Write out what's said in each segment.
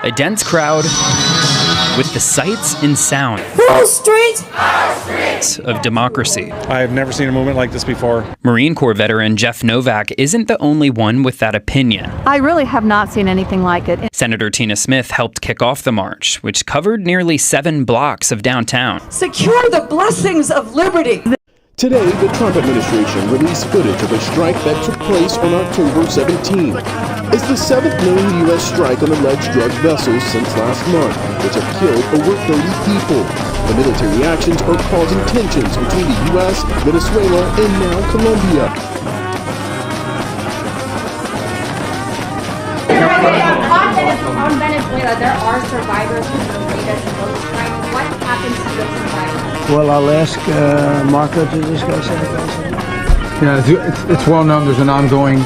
A dense crowd with the sights and sounds of democracy. I have never seen a movement like this before. Marine Corps veteran Jeff Novak isn't the only one with that opinion. I really have not seen anything like it. Senator Tina Smith helped kick off the march, which covered nearly 7 blocks of downtown. Secure the blessings of liberty. Today, the Trump administration released footage of a strike that took place on October 17. It's the 7th known U.S. strike on alleged drug vessels since last month, which have killed over 30 people. The military actions are causing tensions between the U.S., Venezuela, and now Colombia. On Venezuela, there are survivors who are related to those strikes. What happens to those survivors? Well, I'll ask Marco to discuss that. Yeah, it's well known there's an ongoing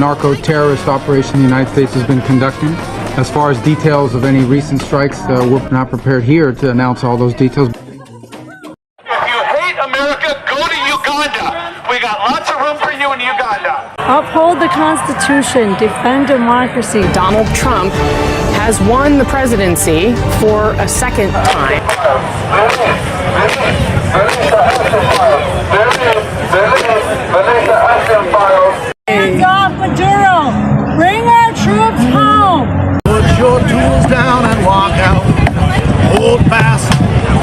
narco-terrorist operation the United States has been conducting. As far as details of any recent strikes, we're not prepared here to announce all those details. If you hate America, go to Uganda. We got lots of room for you in Uganda. Uphold the Constitution, defend democracy. Donald Trump has won the presidency for a second time. Hands off Maduro! Bring our troops home! Put your tools down and walk out. Hold fast,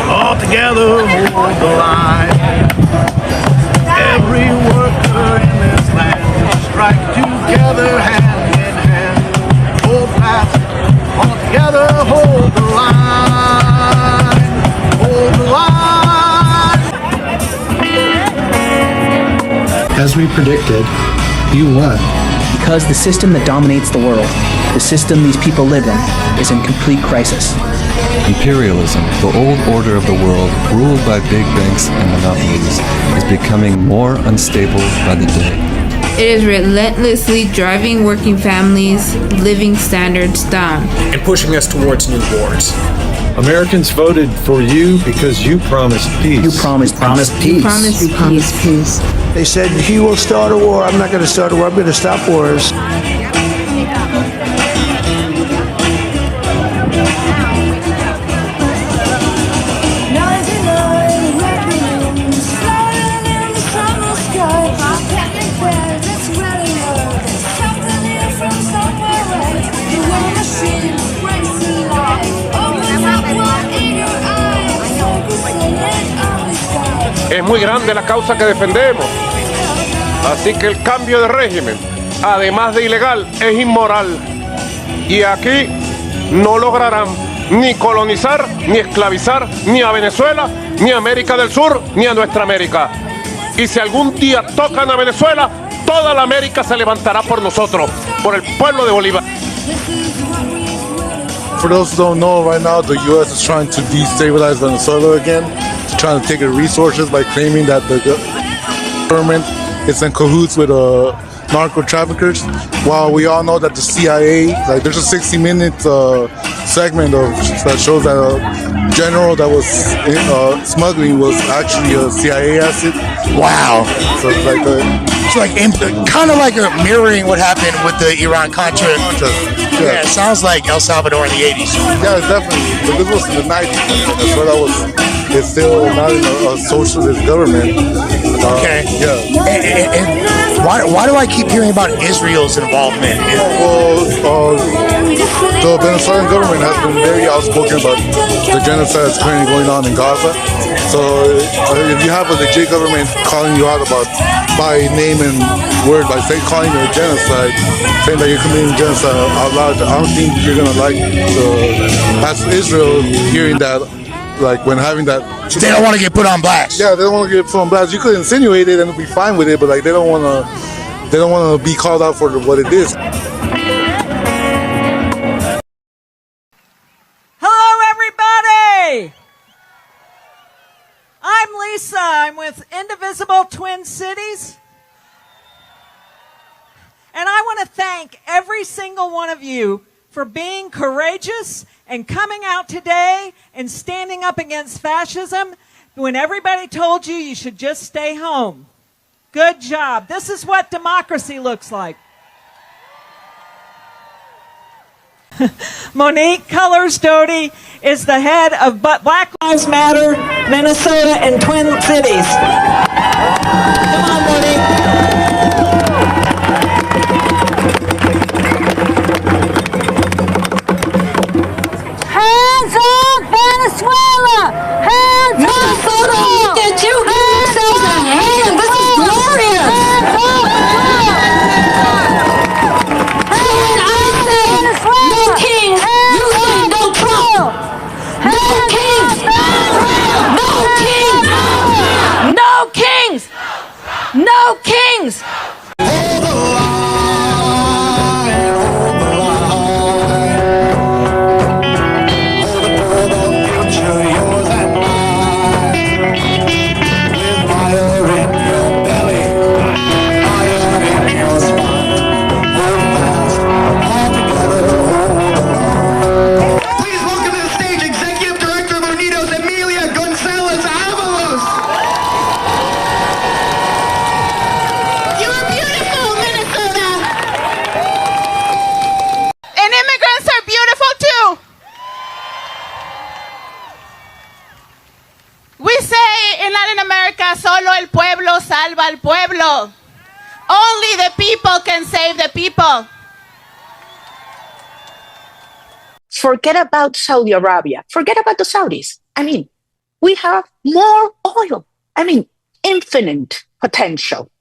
all together, hold the line. Every worker in this land, strike together hand in hand. Hold fast, all together, hold the line. Hold the line. As we predicted, you won. Because the system that dominates the world, the system these people live in, is in complete crisis. Imperialism, the old order of the world, ruled by big banks and monopolies, is becoming more unstable by the day. It is relentlessly driving working families' living standards down. And pushing us towards new wars. Americans voted for you because you promised peace. You promised peace. You promised peace. They said, he will start a war. I'm not going to start a war. I'm going to stop wars. Es muy grande la causa que defendemos. Así que el cambio de régimen, además de ilegal, es inmoral. Y aquí no lograrán ni colonizar, ni esclavizar, ni a Venezuela, ni a América del Sur, ni a nuestra América. Y si algún día tocan a Venezuela, toda la América se levantará por nosotros, por el pueblo de Bolívar. For those who don't know, right now the U.S. is trying to destabilize Venezuela again, trying to take its resources by claiming that the government is in cahoots with narco traffickers. While we all know that the CIA, like there's a 60-minute segment that shows that a general that was smuggling was actually a CIA asset. Wow! So it's like kind of like mirroring what happened with the Iran-Contra. Yeah, it sounds like El Salvador in the 80s. Yeah, definitely. But this was in the 90s. So it's still not in a socialist government. Okay. Yeah. And why do I keep hearing about Israel's involvement? Well, the Venezuelan government has been very outspoken about the genocide that's currently going on in Gaza. So if you have a legit government calling you out by name and word, by calling you a genocide, saying that you're committing genocide out loud, I don't think you're gonna like as Israel hearing that. Like when having that, they don't want to get put on blast. Yeah, they don't want to get put on blast. You could insinuate it and be fine with it, but like they don't want to be called out for what it is. Hello, everybody. I'm Lisa. I'm with Indivisible Twin Cities, and I want to thank every single one of you for being courageous and coming out today and standing up against fascism when everybody told you you should just stay home. Good job. This is what democracy looks like. Monique Colors Doty is the head of Black Lives Matter Minnesota and Twin Cities. Come on, Monique. Hands up, Venezuela! Hands Minnesota, up! look at you! Give yourselves a hand! This is glorious! Hands up! When I say no kings, you say no Trump! No kings! No kings! No kings! No kings! Hold the line, hold the line. Future, yours and mine. With fire in your belly, fire in your spine. Hold fast, all together, hold the line. Please welcome to the stage Executive Director of Unidos, Emilia Gonzalez Avalos. You're beautiful, Minnesota. And immigrants are beautiful too. We say in Latin America, solo el pueblo salva al pueblo. Only the people can save the people. Forget about Saudi Arabia. Forget about the Saudis. I mean, we have more oil. I mean, infinite potential.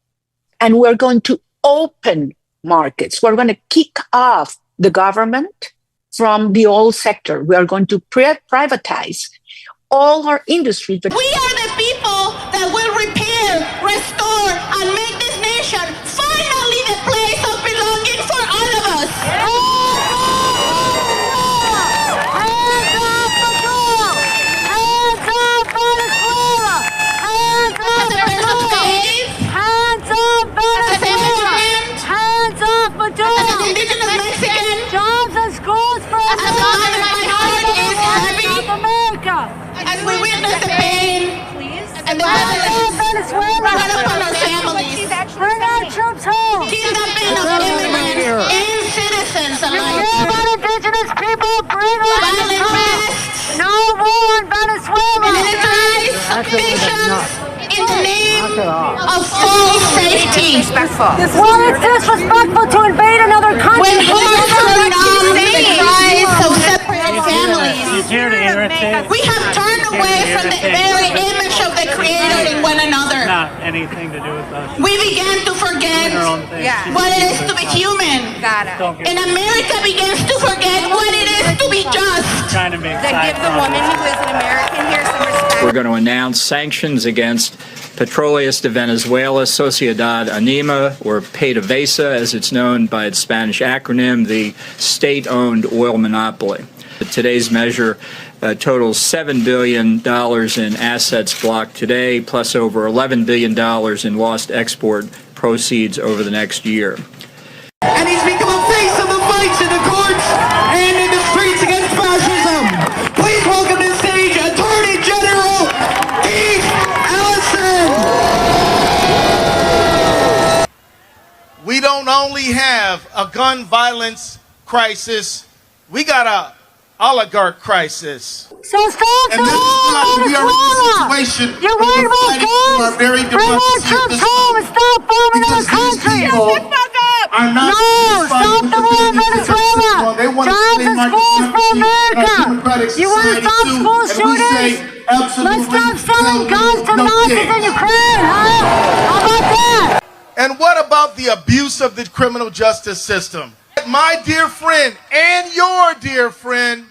And we're going to open markets. We're going to kick off the government from the oil sector. We are going to privatize all our industries. We are the people that will repair, restore, and make this nation finally the place of belonging for all of us. Indigenous Mexican, jobs and schools for as a mother, my heart is heavy as we witness the pain and the violence brought upon our families. Bring our troops home. Kidnapping of immigrants and citizens alike. Indigenous people, bring our Violent arrests, no war in Venezuela. militarized victims in the name of full safety. Well, it's disrespectful to invade another country. When hearts are numb, the cries of separated families. We have turned away from the very image of the Creator in one another. Not anything to do with us. We began to forget what it is to be human. And America begins to forget what it is to be just. Trying to make That give the woman who is an American here some respect. We're going to announce sanctions against Petroleas de Venezuela, Sociedad Anima, or PDVSA, as it's known by its Spanish acronym, the state-owned oil monopoly. Today's measure totals $7 billion in assets blocked today, plus over $11 billion in lost export proceeds over the next year. And he's become a face of the fights in the courts and in the streets against fascism. Please welcome to the stage Attorney General Keith Ellison. We don't only have a gun violence crisis, we got a oligarch crisis. So stop And this is why we are in this situation. You're where worried we're about fighting for our guns? very Bring our democracy at troops this home and stop bombing Because other these countries. people are not No, stop the war in Venezuela. They want to Jobs say and schools for America. democratic You want to society stop too, school and we shootings? say absolutely Let's stop selling no, guns to no Nazis kidding. in Ukraine, huh? How about that? And what about the abuse of the criminal justice system? My dear friend and your dear friend,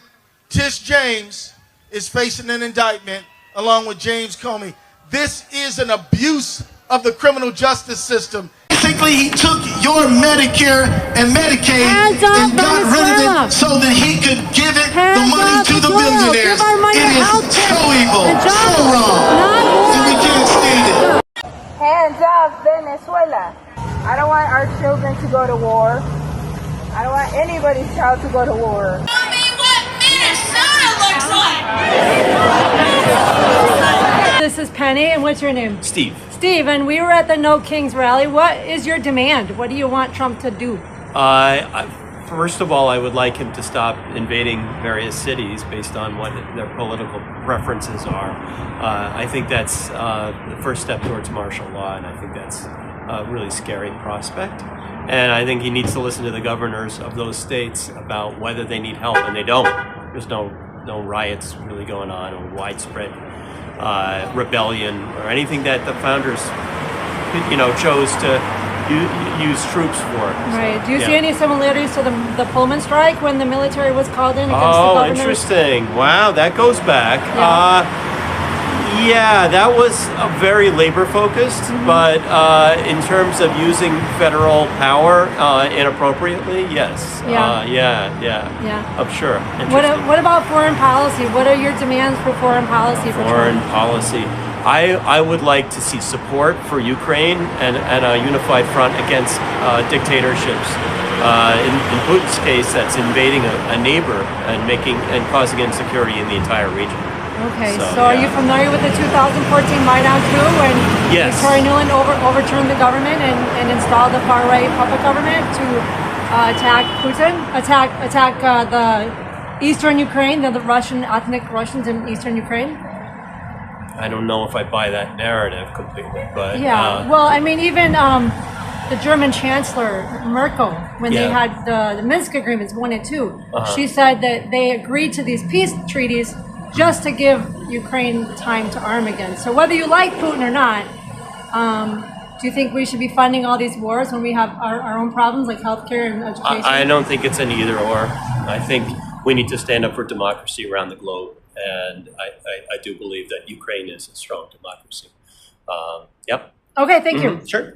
Tish James, is facing an indictment along with James Comey. This is an abuse of the criminal justice system. Basically, he took your Medicare and Medicaid and got rid of it so that he could give it the money to the billionaires. It is so evil, so wrong, and we can't stand it. Hands off Venezuela. I don't want our children to go to war. I don't want anybody's child to go to war. Tell me what Minnesota looks like. This is Penny, and what's your name? Steve. Steve, and we were at the No Kings rally. What is your demand? What do you want Trump to do? First of all, I would like him to stop invading various cities based on what their political preferences are. I think that's the first step towards martial law, and I think that's a really scary prospect. And I think he needs to listen to the governors of those states about whether they need help, and they don't. There's no riots really going on or widespread rebellion or anything that the founders, chose to use troops for. Right. Do you see any similarities to the Pullman strike when the military was called in against the governors? Oh, interesting. Wow, that goes back. Yeah. That was very labor-focused, but in terms of using federal power inappropriately, yes. I'm sure. What about foreign policy? What are your demands for foreign policy? Foreign policy. I would like to see support for Ukraine and a unified front against dictatorships. In Putin's case, that's invading a neighbor and causing insecurity in the entire region. Okay, so are you familiar with the 2014 Maidan coup when Victoria Nuland overturned the government and installed the far-right puppet government to attack Putin, attack the eastern Ukraine, the Russian ethnic Russians in eastern Ukraine? I don't know if I buy that narrative completely, but well, I mean, even the German Chancellor Merkel, when they had the Minsk agreements 1 and 2, she said that they agreed to these peace treaties just to give Ukraine time to arm again. So whether you like Putin or not, do you think we should be funding all these wars when we have our own problems like healthcare and education? I don't think it's an either or. I think we need to stand up for democracy around the globe. And I do believe that Ukraine is a strong democracy. Okay, thank you. Sure.